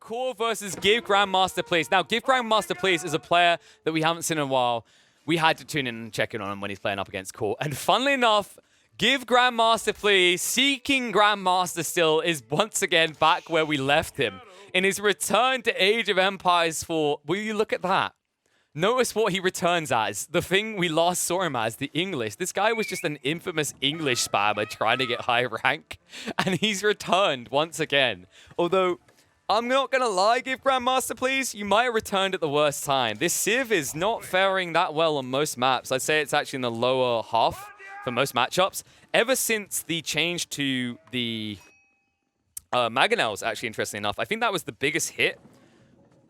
Core versus Give Grandmaster Please. Now, Give Grandmaster Please is a player that we haven't seen in a while. We had to tune in and check in on him when he's playing up against Core. And funnily enough, Give Grandmaster Please, seeking Grandmaster still, is once again back where we left him. In his return to Age of Empires 4, will you look at that? Notice what he returns as. The thing we last saw him as, the English. This guy was just an infamous English spammer trying to get high rank. And he's returned once again. Although, I'm not going to lie, Give Grandmaster Please, you might have returned at the worst time. This Civ is not faring that well on most maps. I'd say it's actually in the lower half for most matchups. Ever since the change to the Mangonels, actually, interestingly enough, I think that was the biggest hit.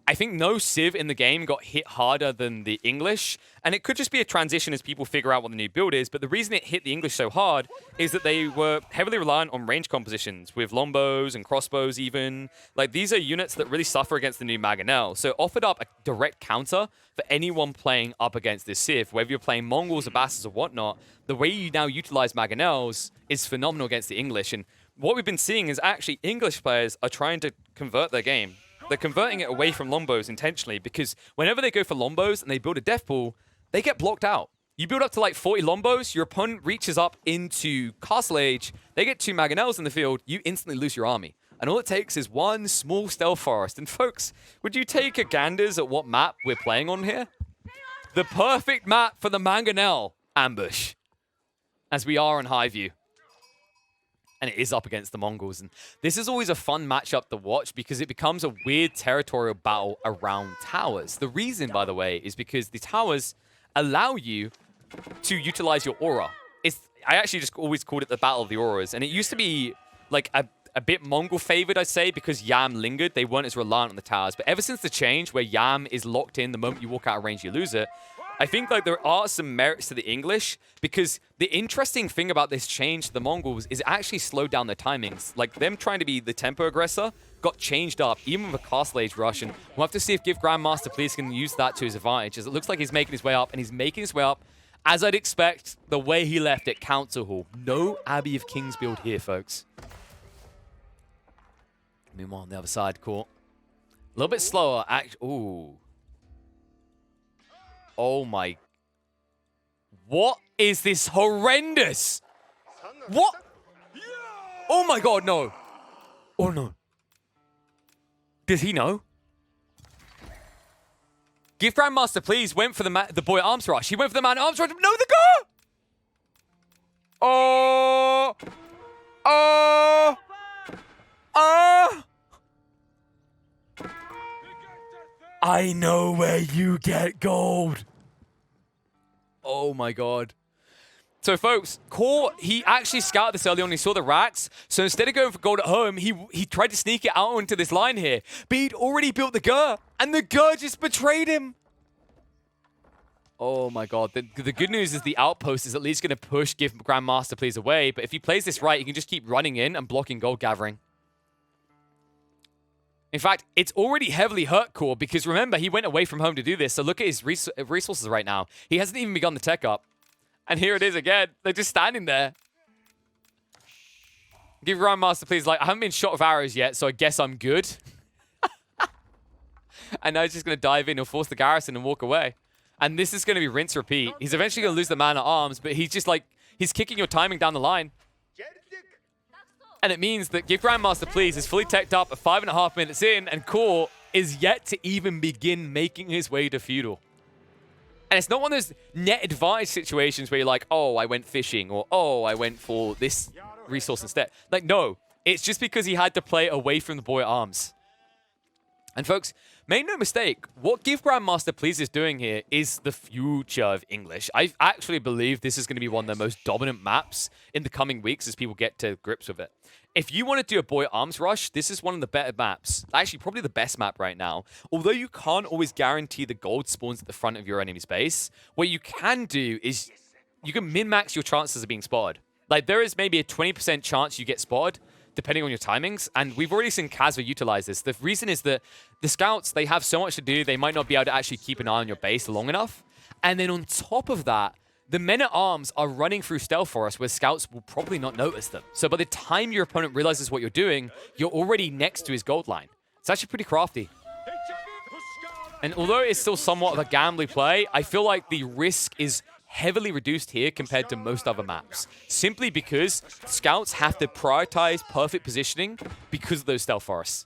I think no Civ in the game got hit harder than the English, and it could just be a transition as people figure out what the new build is, but the reason it hit the English so hard is that they were heavily reliant on range compositions, with longbows and crossbows even. Like, these are units that really suffer against the new Mangonel, so it offered up a direct counter for anyone playing up against this Civ, whether you're playing Mongols or Bastards or whatnot. The way you now utilize Mangonels is phenomenal against the English, and what we've been seeing is actually English players are trying to convert their game. They're converting it away from longbows intentionally because whenever they go for longbows and they build a death pool, they get blocked out. You build up to like 40 longbows, your opponent reaches up into Castle Age, they get 2 Mangonels in the field, you instantly lose your army. And all it takes is one small stealth forest. And folks, would you take a ganders at what map we're playing on here? The perfect map for the Mangonel ambush, as we are on Highview. And it is up against the Mongols. And this is always a fun matchup to watch because it becomes a weird territorial battle around towers. The reason, by the way, is because the towers allow you to utilize your aura. I actually just always called it the Battle of the Auras. And it used to be like a bit Mongol favored, I'd say, because Yam lingered. They weren't as reliant on the towers. But ever since the change where Yam is locked in, the moment you walk out of range, you lose it, I think like there are some merits to the English because the interesting thing about this change to the Mongols is it actually slowed down their timings. Like them trying to be the tempo aggressor got changed up, even with a Castle Age rush. And we'll have to see if Give Grandmaster Please can use that to his advantage, as it looks like he's making his way up, and he's making his way up, as I'd expect, the way he left at Council Hall. No Abbey of Kings build here, folks. Meanwhile, on the other side, court. A little bit slower. Ooh. Oh my. What is this horrendous? What? Oh my god, no. Oh no. Does he know? Give Grandmaster Please went for the boy arms rush. He went for the man arms rush. No, the girl! Oh. Oh. Oh. I know where you get gold. Oh my god. So folks, Core, he actually scouted this early on. He saw the racks. So instead of going for gold at home, he tried to sneak it out into this line here. But he'd already built the Gur, and the Gur just betrayed him. Oh my god. The good news is the outpost is at least going to push Give Grandmaster Please away. But if he plays this right, he can just keep running in and blocking gold gathering. In fact, it's already heavily hurt Core because remember, he went away from home to do this. So look at his resources right now. He hasn't even begun the tech up. And here it is again. They're just standing there. Give Grandmaster Please, like, I haven't been shot with arrows yet, so I guess I'm good. And now he's just going to dive in. He'll force the garrison and walk away. And this is going to be rinse repeat. He's eventually going to lose the man at arms, but he's just like, he's kicking your timing down the line. And it means that Give Grandmaster Please is fully teched up at 5.5 minutes in, and Core is yet to even begin making his way to feudal. And it's not one of those net advantage situations where you're like, oh, I went fishing, or oh, I went for this resource instead. Like, no. It's just because he had to play away from the boy at arms. And folks, make no mistake, what Give Grandmaster Please is doing here is the future of English. I actually believe this is going to be one of the most dominant maps in the coming weeks as people get to grips with it. If you want to do a boy arms rush, this is one of the better maps. Actually, probably the best map right now. Although you can't always guarantee the gold spawns at the front of your enemy's base, what you can do is you can min-max your chances of being spotted. Like, there is maybe a 20% chance you get spotted, depending on your timings, and we've already seen Kazva utilize this. The reason is that the scouts, they have so much to do, they might not be able to actually keep an eye on your base long enough. And then on top of that, the men-at-arms are running through stealth forests where scouts will probably not notice them. So by the time your opponent realizes what you're doing, you're already next to his gold line. It's actually pretty crafty. And although it's still somewhat of a gambly play, I feel like the risk is heavily reduced here compared to most other maps. Simply because scouts have to prioritize perfect positioning because of those stealth forests.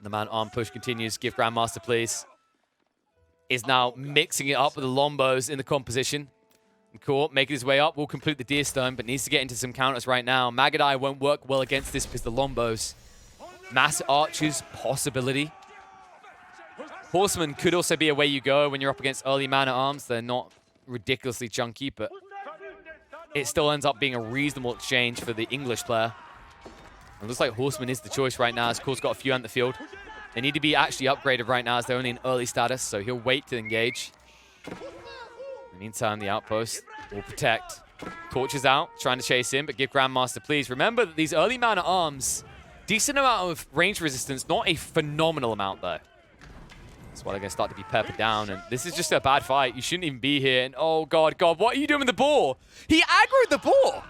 The man-arm push continues. Give Grandmaster, please. Is now mixing it up with the Lombos in the composition. Cool, making his way up. Will complete the Deer Stone, but needs to get into some counters right now. Magadai won't work well against this because the Lombos. Mass Archers, possibility. Horsemen could also be a way you go when you're up against early man-at-arms. They're not ridiculously chunky, but it still ends up being a reasonable exchange for the English player. It looks like Horseman is the choice right now, as Core's got a few on the field. They need to be actually upgraded right now, as they're only in early status, so he'll wait to engage. In the meantime, the outpost will protect. Torches out, trying to chase him, but give Grandmaster, please. Remember that these early man-at-arms, decent amount of range resistance, not a phenomenal amount, though. That's why they're going to start to be peppered down, and this is just a bad fight. You shouldn't even be here, and oh, God, what are you doing with the boar? He aggroed the boar!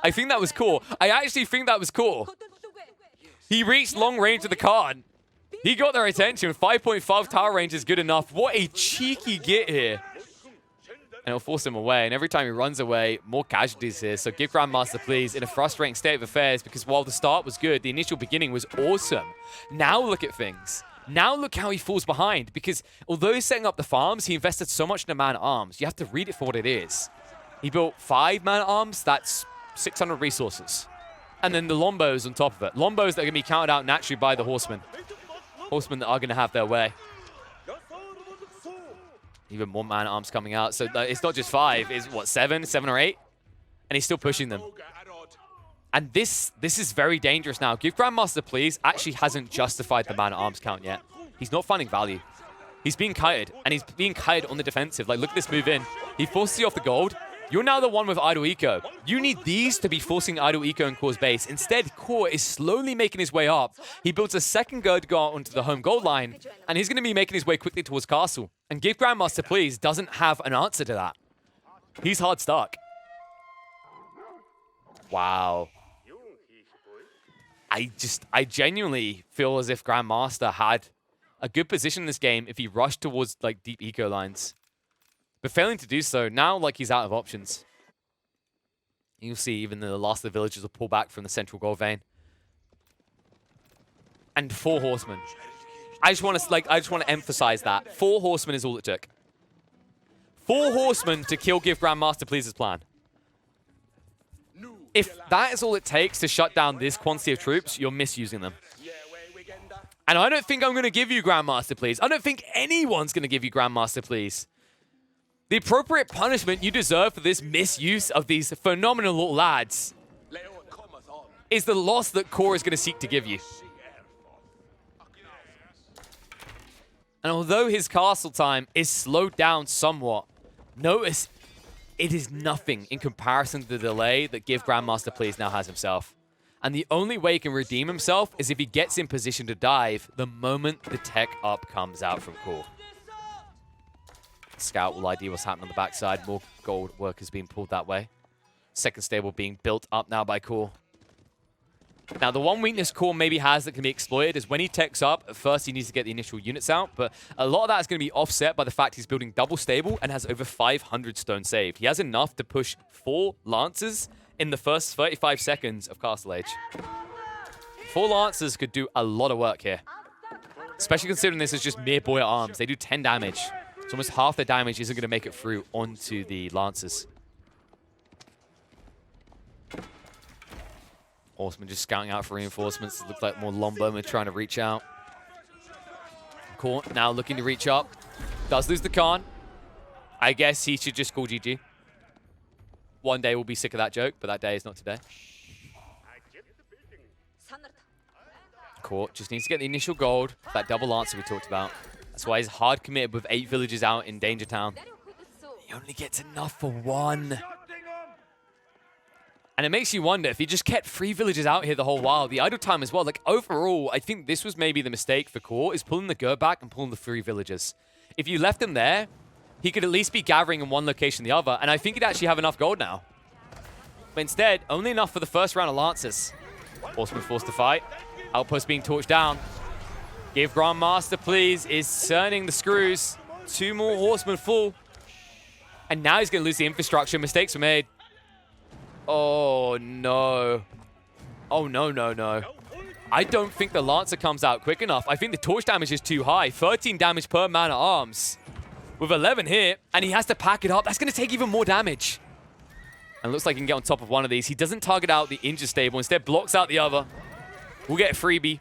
I think that was cool. I actually think that was cool. He reached long range with the card. He got their attention. 5.5 tower range is good enough. What a cheeky get here. And it'll force him away. And every time he runs away, more casualties here. So give Grandmaster, please, in a frustrating state of affairs, because while the start was good, the initial beginning was awesome. Now look at things. Now look how he falls behind, because although he's setting up the farms, he invested so much in the man-at-arms. You have to read it for what it is. He built 5 man-at-arms. That's 600 resources. And then the Lombos on top of it. Lombos that are going to be counted out naturally by the Horsemen. Horsemen that are going to have their way. Even more man-at-arms coming out. So it's not just 5. It's, what, 7 or 8? And he's still pushing them. And this is very dangerous now. Give Grandmaster, please, actually hasn't justified the man-at-arms count yet. He's not finding value. He's being kited, and he's being kited on the defensive. Like, look at this move in. He forces you off the gold. You're now the one with idle eco. You need these to be forcing idle eco in Core's base. Instead, Core is slowly making his way up. He builds a second guard to go out onto the home gold line, and he's going to be making his way quickly towards Castle. And Give Grandmaster, please, doesn't have an answer to that. He's hard stuck. Wow. I genuinely feel as if Grandmaster had a good position in this game if he rushed towards, like, deep eco lines. But failing to do so, now, like, he's out of options. You'll see even the last of the villagers will pull back from the central gold vein. And 4 horsemen. I just want to emphasize that. 4 horsemen is all it took. 4 horsemen to kill Give Grandmaster Please's plan. If that is all it takes to shut down this quantity of troops, you're misusing them. And I don't think I'm going to give you Grandmaster Please. I don't think anyone's going to give you Grandmaster Please. The appropriate punishment you deserve for this misuse of these phenomenal little lads is the loss that Core is going to seek to give you. And although his castle time is slowed down somewhat, notice it is nothing in comparison to the delay that Give Grandmaster Please now has himself. And the only way he can redeem himself is if he gets in position to dive the moment the tech up comes out from Core. Scout will ID what's happening on the backside. More gold workers being pulled that way. Second stable being built up now by Core. Now, the one weakness Core maybe has that can be exploited is when he techs up, at first he needs to get the initial units out, but a lot of that is going to be offset by the fact he's building double stable and has over 500 stone saved. He has enough to push 4 Lancers in the first 35 seconds of Castle Age. 4 Lancers could do a lot of work here, especially considering this is just mere boy at arms. They do 10 damage. So almost half the damage isn't going to make it through onto the Lancers. Horseman just scouting out for reinforcements. It looks like more Lombo are trying to reach out. Court now looking to reach up. Does lose the Khan. I guess he should just call GG. One day we'll be sick of that joke, but that day is not today. Court just needs to get the initial gold. That double Lancer we talked about. That's why he's hard committed with 8 villages out in Danger Town. He only gets enough for 1. And it makes you wonder if he just kept 3 villages out here the whole while. The idle time as well. Like, overall, I think this was maybe the mistake for Core, is pulling the Gur back and pulling the 3 villages. If you left him there, he could at least be gathering in one location or the other, and I think he'd actually have enough gold now. But instead, only enough for the first round of Lancers. Horseman forced to fight. Outpost being torched down. Give Grandmaster, please, is turning the screws. 2 more Horsemen full. And now he's going to lose the infrastructure. Mistakes were made. Oh, no. Oh, no, no, no. I don't think the Lancer comes out quick enough. I think the torch damage is too high. 13 damage per man at arms. With 11 here, and he has to pack it up. That's going to take even more damage. And looks like he can get on top of one of these. He doesn't target out the injured stable. Instead, blocks out the other. We'll get a freebie.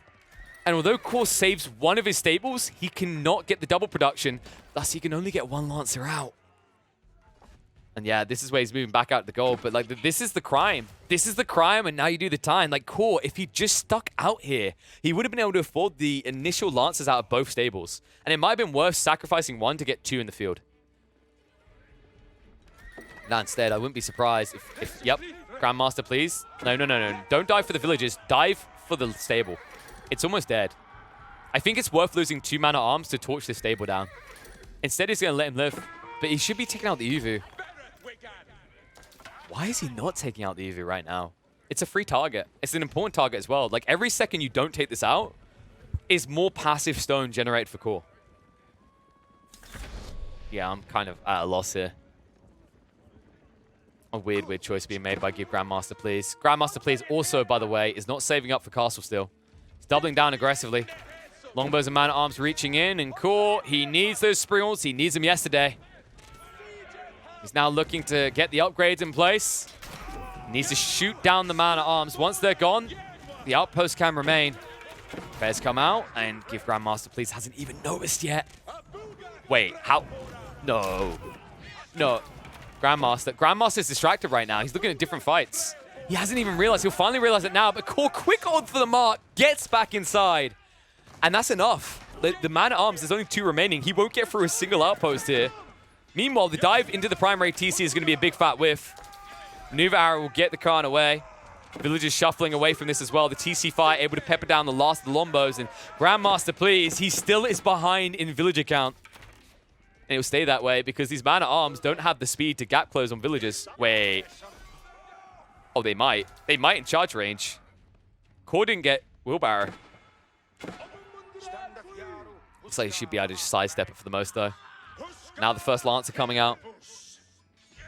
And although Core saves one of his stables, he cannot get the double production. Thus, he can only get 1 Lancer out. And yeah, this is where he's moving back out to the goal. But like, this is the crime. This is the crime, and now you do the time. Like, Core, if he just stuck out here, he would have been able to afford the initial Lancers out of both stables. And it might have been worth sacrificing 1 to get 2 in the field. Now, instead, I wouldn't be surprised if yep, Grandmaster, please. No, no, no, no. Don't dive for the villagers. Dive for the stable. It's almost dead. I think it's worth losing 2 man at arms to torch this stable down. Instead, he's going to let him live. But he should be taking out the Uvu. Why is he not taking out the Uvu right now? It's a free target. It's an important target as well. Like, every second you don't take this out is more passive stone generated for Core. Yeah, I'm kind of at a loss here. A weird, weird choice being made by Give Grandmaster, please. Grandmaster, please, also, by the way, is not saving up for Castle still. He's doubling down aggressively. Longbows and man-at-arms reaching in, and Core, he needs those sprinkles. He needs them yesterday. He's now looking to get the upgrades in place. Needs to shoot down the man-at-arms. Once they're gone, the outpost can remain. Bears come out, and Give Grandmaster, please, hasn't even noticed yet. Wait, how? No. No. Grandmaster's distracted right now. He's looking at different fights. He hasn't even realized. He'll finally realize it now, but Core, quick on for the mark, gets back inside. And that's enough. The man-at-arms, there's only 2 remaining. He won't get through a single outpost here. Meanwhile, the dive into the primary TC is going to be a big fat whiff. Maneuver Arrow will get the Khan away. Villagers shuffling away from this as well. The TC fire able to pepper down the last of the Lombos. And Grandmaster, please, he still is behind in villager count. And it will stay that way because these man-at-arms don't have the speed to gap close on villagers. Wait. Oh, they might. They might in charge range. Core didn't get wheelbarrow. Looks like he should be able to just sidestep it for the most, though. Now the first Lancer coming out.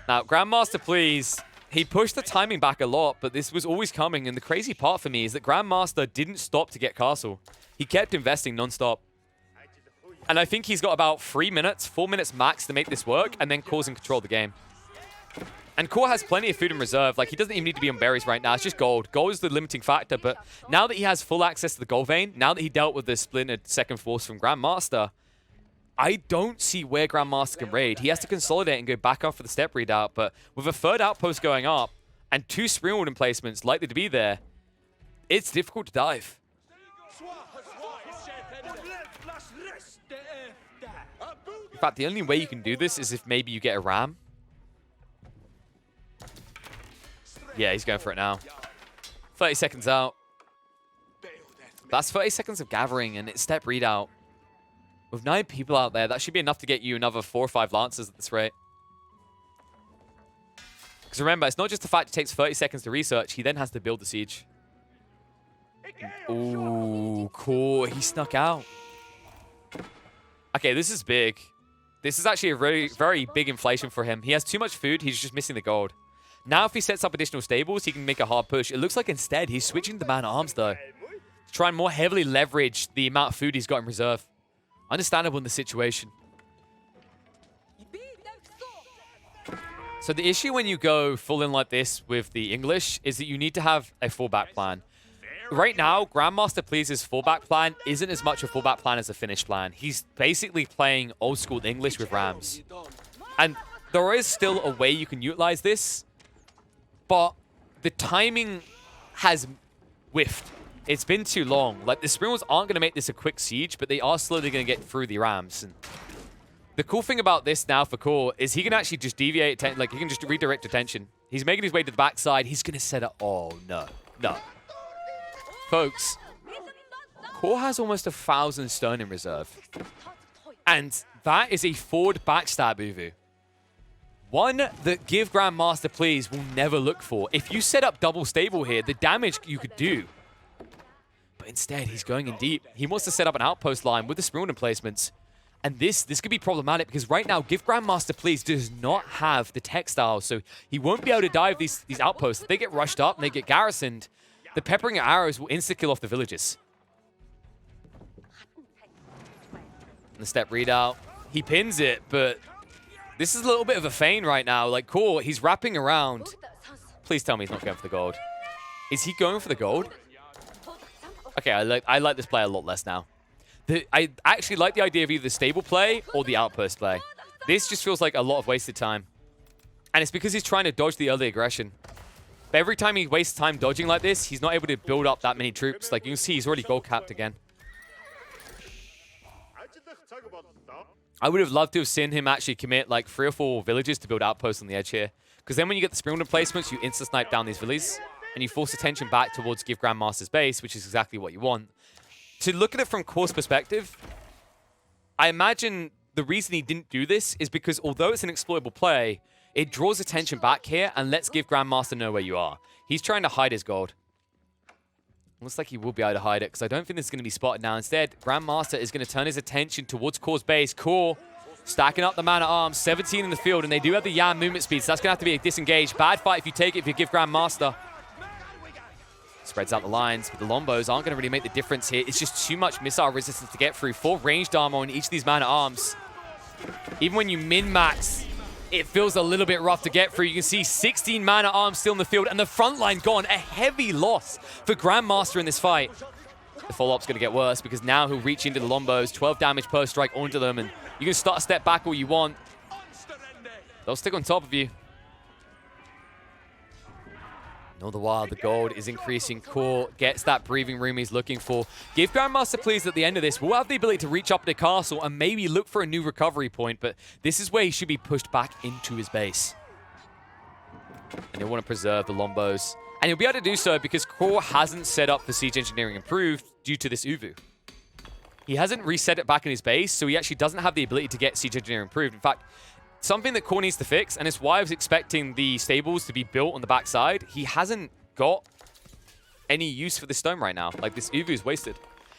Now, Grandmaster, please. He pushed the timing back a lot, but this was always coming. And the crazy part for me is that Grandmaster didn't stop to get Castle. He kept investing non-stop. And I think he's got about 3 minutes, 4 minutes max to make this work, and then Core's in control of the game. And Core has plenty of food in reserve. Like, he doesn't even need to be on berries right now. It's just gold. Gold is the limiting factor, but now that he has full access to the gold vein, now that he dealt with the splintered second force from Grandmaster, I don't see where Grandmaster can raid. He has to consolidate and go back up for the step readout, but with a 3rd outpost going up and 2 Springwood emplacements likely to be there, it's difficult to dive. In fact, the only way you can do this is if maybe you get a ram. Yeah, he's going for it now. 30 seconds out. That's 30 seconds of gathering and it's step readout. With 9 people out there, that should be enough to get you another 4 or 5 Lancers at this rate. Because remember, it's not just the fact it takes 30 seconds to research, he then has to build the siege. Ooh, cool. He snuck out. Okay, this is big. This is actually a very, very big inflation for him. He has too much food, he's just missing the gold. Now if he sets up additional stables, he can make a hard push. It looks like instead he's switching the man-at-arms though. To try and more heavily leverage the amount of food he's got in reserve. Understandable in the situation. So the issue when you go full in like this with the English is that you need to have a fallback plan. Right now, Grandmaster Please's fallback plan isn't as much a fallback plan as a finish plan. He's basically playing old school English with Rams. And there is still a way you can utilize this, but the timing has whiffed. It's been too long. Like, the Springwalls aren't going to make this a quick siege, but they are slowly going to get through the Rams. And the cool thing about this now for Core is he can actually just deviate, like, he can just redirect attention. He's making his way to the backside. He's going to set up. Oh, no. No. Folks, Core has almost 1,000 stone in reserve. And that is a forward backstab Uvu. One that Give Grandmaster Please will never look for. If you set up double stable here, the damage you could do. But instead, he's going in deep. He wants to set up an outpost line with the Springwood placements. And this could be problematic because right now, Give Grandmaster Please does not have the textiles, so he won't be able to dive these outposts. If they get rushed up and they get garrisoned, the peppering arrows will insta-kill off the villages. And the step readout, he pins it, but this is a little bit of a feign right now. Like, cool, he's wrapping around. Please tell me he's not going for the gold. Is he going for the gold? Okay, I like this play a lot less now. I actually like the idea of either the stable play or the outpost play. This just feels like a lot of wasted time. And it's because he's trying to dodge the early aggression. But every time he wastes time dodging like this, he's not able to build up that many troops. Like you can see, he's already gold capped again. I would have loved to have seen him actually commit like 3 or 4 villages to build outposts on the edge here. Because then when you get the Springwood placements, you insta-snipe down these villages. And you force attention back towards Give Grandmaster's base, which is exactly what you want. To look at it from Core's perspective, I imagine the reason he didn't do this is because although it's an exploitable play, it draws attention back here and lets Give Grandmaster know where you are. He's trying to hide his gold. Looks like he will be able to hide it because I don't think this is going to be spotted now. Instead, Grandmaster is going to turn his attention towards Core's base. Core stacking up the man-at-arms, 17 in the field, and they do have the Yan movement speed, so that's going to have to be a disengage. Bad fight if you take it if you Give Grandmaster. Spreads out the lines, but the Lombos aren't going to really make the difference here. It's just too much missile resistance to get through. 4 ranged armor on each of these man-at-arms. Even when you min-max, it feels a little bit rough to get through. You can see 16 man-at-arms still in the field, and the front line gone. A heavy loss for Grandmaster in this fight. The follow-up's going to get worse because now he'll reach into the Lombos. 12 damage per strike onto them, and you can start a step back all you want. They'll stick on top of you. All the while, the gold is increasing. Core gets that breathing room he's looking for. Give Grandmaster Please at the end of this. We'll have the ability to reach up to the castle and maybe look for a new recovery point, but this is where he should be pushed back into his base. And he'll want to preserve the Lombos. And he'll be able to do so because Core hasn't set up the Siege Engineering Improved due to this Uvu. He hasn't reset it back in his base, so he actually doesn't have the ability to get Siege Engineering Improved. In fact, something that Core needs to fix, and it's why I was expecting the stables to be built on the backside. He hasn't got any use for this stone right now. Like, this Uvu is wasted.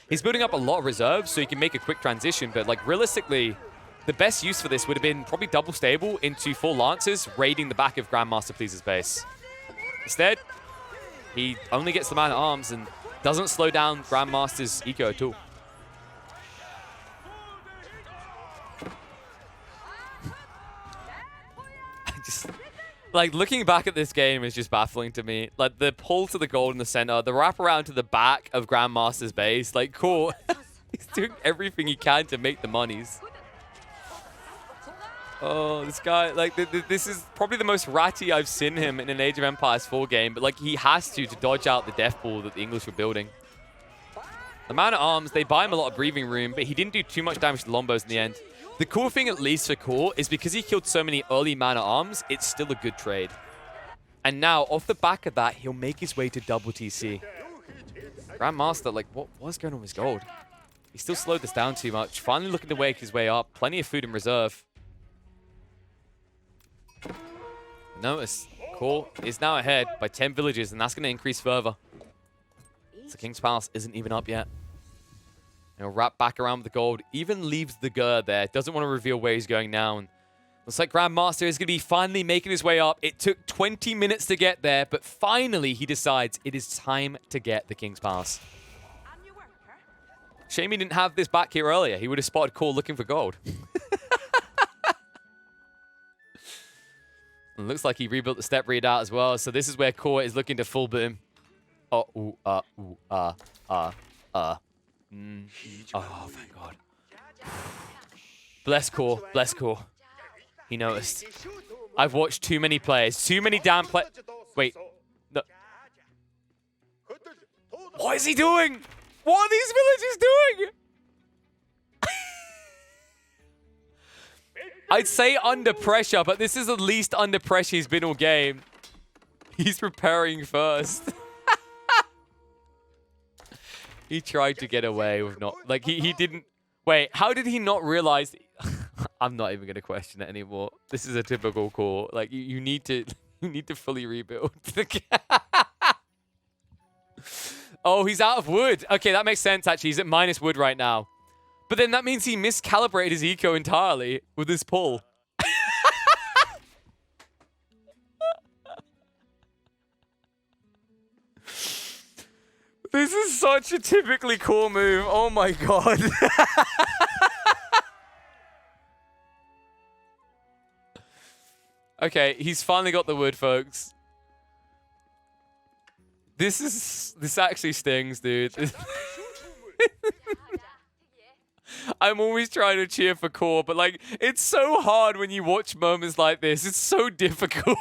He's building up a lot of reserves so he can make a quick transition, but, like, realistically, the best use for this would have been probably double stable into 4 Lancers raiding the back of Grandmaster Please's base. Instead, he only gets the man-at-arms and doesn't slow down Grandmaster's eco at all. Like, looking back at this game is just baffling to me. Like, the pull to the gold in the center, the wraparound to the back of Grandmaster's base. Like, cool. He's doing everything he can to make the monies. Oh, this guy, like, this is probably the most ratty I've seen him in an Age of Empires 4 game. But, like, he has to dodge out the death pool that the English were building. The man-at-arms, they buy him a lot of breathing room, but he didn't do too much damage to Lombos in the end. The cool thing, at least for Core, is because he killed so many early man-at-arms, it's still a good trade. And now, off the back of that, he'll make his way to double TC. Grandmaster, like, what's going on with his gold? He still slowed this down too much. Finally looking to wake his way up. Plenty of food in reserve. Notice, Core is now ahead by 10 villages, and that's going to increase further. So King's Palace isn't even up yet. He'll wrap back around with the gold. Even leaves the Gur there. Doesn't want to reveal where he's going now. And looks like Grandmaster is going to be finally making his way up. It took 20 minutes to get there, but finally he decides it is time to get the King's Palace. Shame he didn't have this back here earlier. He would have spotted Core looking for gold. And looks like he rebuilt the step readout as well. So this is where Core is looking to full boom. Oh, thank God. Bless Core. Bless Core. He noticed. I've watched too many players. Too many damn play... Wait. No. What is he doing? What are these villagers doing? I'd say under pressure, but this is the least under pressure he's been all game. He's preparing first. He tried to get away with not... Like, he didn't... Wait, how did he not realize... I'm not even going to question it anymore. This is a typical core. Like, you need to you need to fully rebuild. Oh, he's out of wood. Okay, that makes sense, actually. He's at minus wood right now. But then that means he miscalibrated his eco entirely with his pull. This is such a typically core move. Oh my god. Okay, he's finally got the wood, folks. This actually stings, dude. I'm always trying to cheer for core, but like, it's so hard when you watch moments like this. It's so difficult.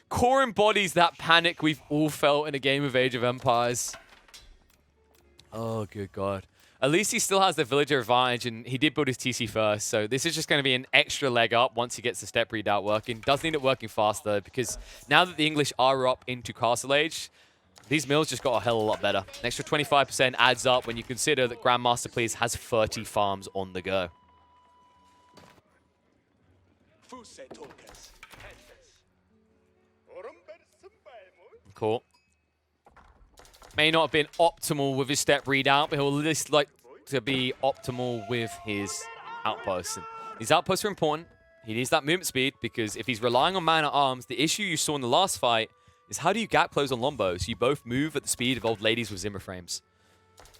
Core embodies that panic we've all felt in a game of Age of Empires. Oh, good God. At least he still has the villager advantage, and he did build his TC first, so this is just going to be an extra leg up once he gets the step readout working. Does need it working fast, though, because now that the English are up into Castle Age, these mills just got a hell of a lot better. An extra 25% adds up when you consider that Grandmaster Please has 30 farms on the go. Cool. May not have been optimal with his step readout, but he'll at least like to be optimal with his outposts. And his outposts are important. He needs that movement speed, because if he's relying on man-at-arms, the issue you saw in the last fight is how do you gap close on Lombos? You both move at the speed of old ladies with Zimmer frames.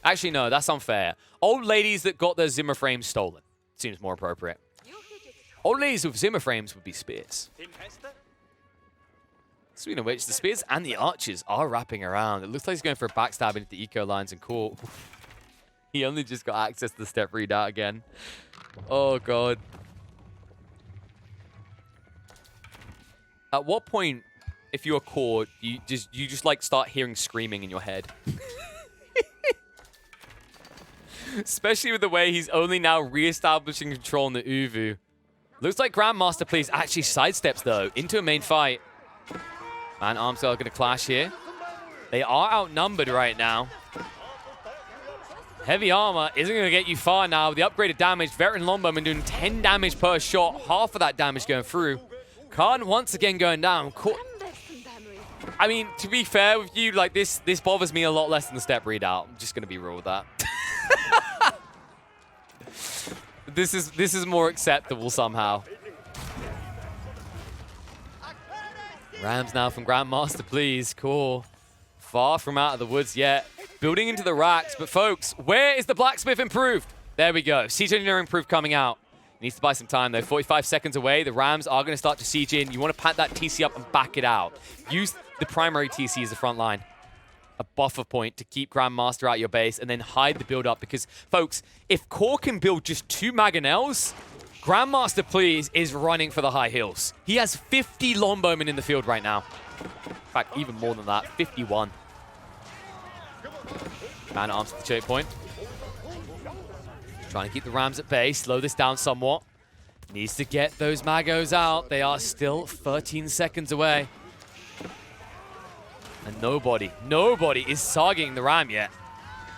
Actually, no, that's unfair. Old ladies that got their Zimmer frames stolen seems more appropriate. Old ladies with Zimmer frames would be spears. Speaking of which, the spears and the archers are wrapping around. It looks like he's going for a backstab into the eco lines, and cool. He only just got access to the step readout again. Oh, God. At what point, if you're core, you just like start hearing screaming in your head? Especially with the way he's only now re-establishing control in the Uvu. Looks like Grandmaster Please actually sidesteps, though, into a main fight. Man, arms are going to clash here. They are outnumbered right now. Heavy armor isn't going to get you far now. The upgraded damage, Veteran Longbowman doing 10 damage per shot. Half of that damage going through. Khan once again going down. I mean, to be fair with you, like this bothers me a lot less than the step readout. I'm just going to be real with that. This is more acceptable somehow. Rams now from Grandmaster Please. Cool. Far from out of the woods yet. Building into the racks. But folks, where is the blacksmith improved? There we go. Siege engineering improved coming out. He needs to buy some time though. 45 seconds away. The Rams are going to start to siege in. You want to pad that TC up and back it out. Use the primary TC as the front line. A buffer point to keep Grandmaster out your base, and then hide the build up, because folks, if Core can build just 2 Mangonels, Grandmaster Please is running for the high hills. He has 50 Longbowmen in the field right now. In fact, even more than that, 51. Man arms to the choke point. Trying to keep the Rams at bay, slow this down somewhat. Needs to get those Magos out. They are still 13 seconds away. And nobody is targeting the Ram yet.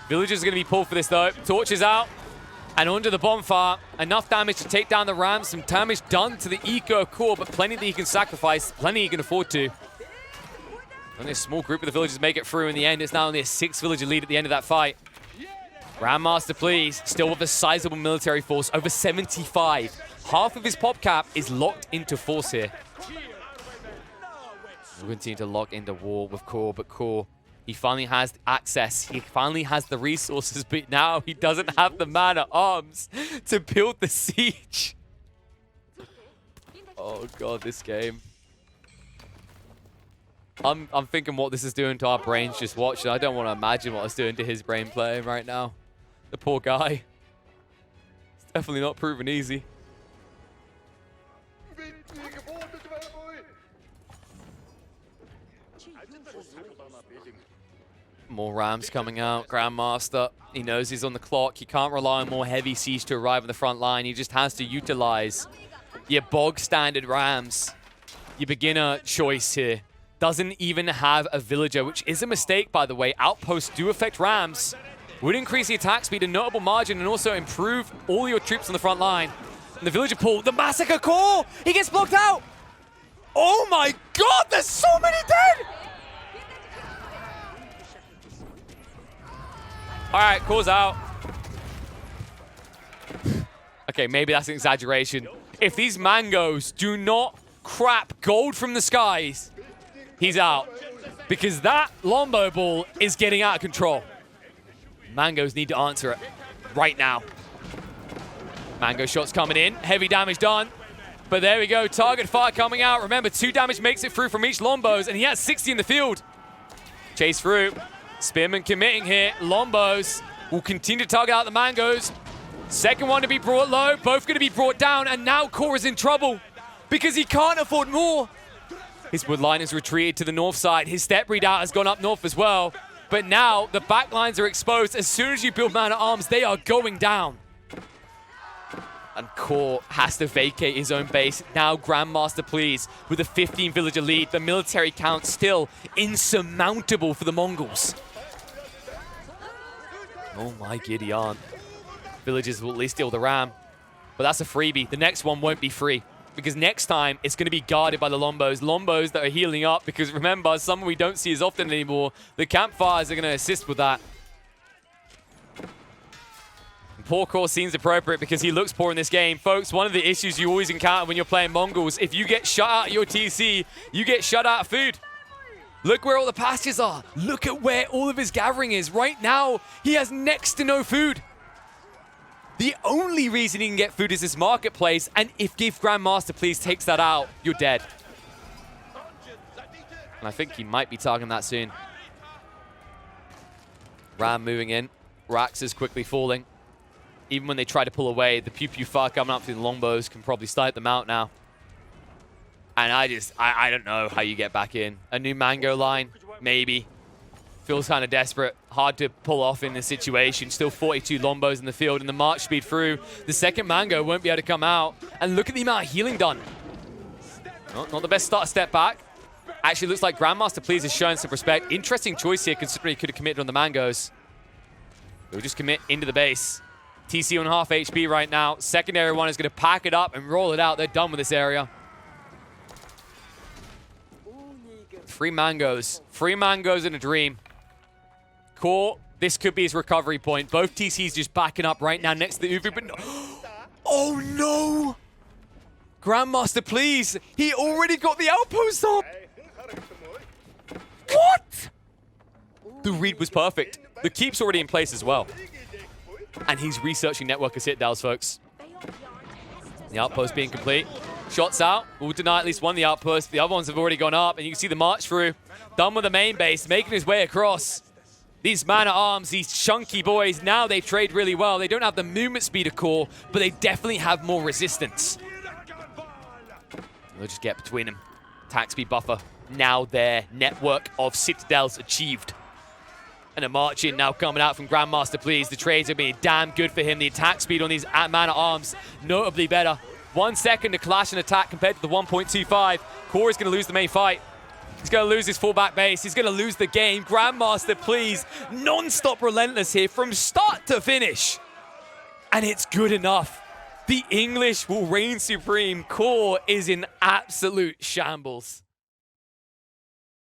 Villagers are going to be pulled for this though. Torches out. And under the bonfire, enough damage to take down the Rams. Some damage done to the eco core, but plenty that he can sacrifice, plenty he can afford to. Only a small group of the villagers make it through in the end. It's now only a 6-villager lead at the end of that fight. Grandmaster Please, still with a sizable military force, over 75. Half of his pop cap is locked into force here. We'll continue to lock into war with Core, but Core, he finally has access. He finally has the resources, but now he doesn't have the man-at-arms to build the siege. Oh, God, this game. I'm thinking what this is doing to our brains just watching. I don't want to imagine what it's doing to his brain playing right now. The poor guy. It's definitely not proven easy. More Rams coming out. Grandmaster, he knows he's on the clock. He can't rely on more heavy siege to arrive on the front line. He just has to utilize your bog standard Rams. Your beginner choice here. Doesn't even have a villager, which is a mistake, by the way. Outposts do affect Rams. would increase the attack speed, a notable margin, and also improve all your troops on the front line. And the villager pool, the massacre core, he gets blocked out. Oh my god, there's so many dead! All right, core's out. Okay, maybe that's an exaggeration. If these mangoes do not crap gold from the skies, he's out. Because that Lombo ball is getting out of control. Mangoes need to answer it right now. Mango shots coming in, heavy damage done. But there we go, target fire coming out. Remember, 2 damage makes it through from each Lombos, and he has 60 in the field. Chase through. Spearman committing here. Lombos will continue to target out the Mangoes. Second one to be brought low, both going to be brought down, and now Core is in trouble because he can't afford more. His wood line has retreated to the north side. His step readout has gone up north as well. But now the back lines are exposed. As soon as you build man-at-arms, they are going down. And Core has to vacate his own base. Now Grandmaster Please with a 15 villager lead. The military count still insurmountable for the Mongols. Oh my Gideon. Villagers will at least steal the ram. But that's a freebie. The next one won't be free. Because next time, it's going to be guarded by the Lombos. Lombos that are healing up. Because remember, someone we don't see as often anymore. The campfires are going to assist with that. Poor Core seems appropriate because he looks poor in this game. Folks, one of the issues you always encounter when you're playing Mongols, if you get shut out of your TC, you get shut out of food. Look where all the pastures are. Look at where all of his gathering is. Right now, he has next to no food. The only reason he can get food is this marketplace, and if Give Grandmaster Please takes that out, you're dead. And I think he might be targeting that soon. Ram moving in. Rax is quickly falling. Even when they try to pull away, the Pew Pew fire coming up through the Longbows can probably start them out now. And I don't know how you get back in. A new Mango line, maybe. Feels kind of desperate. Hard to pull off in this situation. Still 42 Lombos in the field, and the march speed through. The second Mango won't be able to come out. And look at the amount of healing done. Not the best start, step back. Actually looks like Grandmaster Please is showing some respect. Interesting choice here, considering he could have committed on the Mangoes. He'll just commit into the base. TC on half HP right now. Secondary one is going to pack it up and roll it out. They're done with this area. 3 Mangoes. 3 Mangoes in a dream. Core, this could be his recovery point. Both TCs just backing up right now next to the Uvu, but no. Oh no! Grandmaster Please, he already got the outpost up! What? The read was perfect. The keep's already in place as well. And he's researching network of citadels, folks. The outpost being complete. Shots out. We'll deny at least one of the outposts. The other ones have already gone up, and you can see the march through. Done with the main base, making his way across. These man-at-arms, these chunky boys, now they trade really well. They don't have the movement speed of Core, but they definitely have more resistance. They'll just get between them. Attack speed buffer, now there. Network of citadels achieved. And a march in now coming out from Grandmaster Please. The trades are being damn good for him. The attack speed on these man-at-arms, notably better. 1 second to clash and attack compared to the 1.25. Core is going to lose the main fight. He's going to lose his fullback base. He's going to lose the game. Grandmaster Please, non-stop relentless here from start to finish. And it's good enough. The English will reign supreme. Core is in absolute shambles.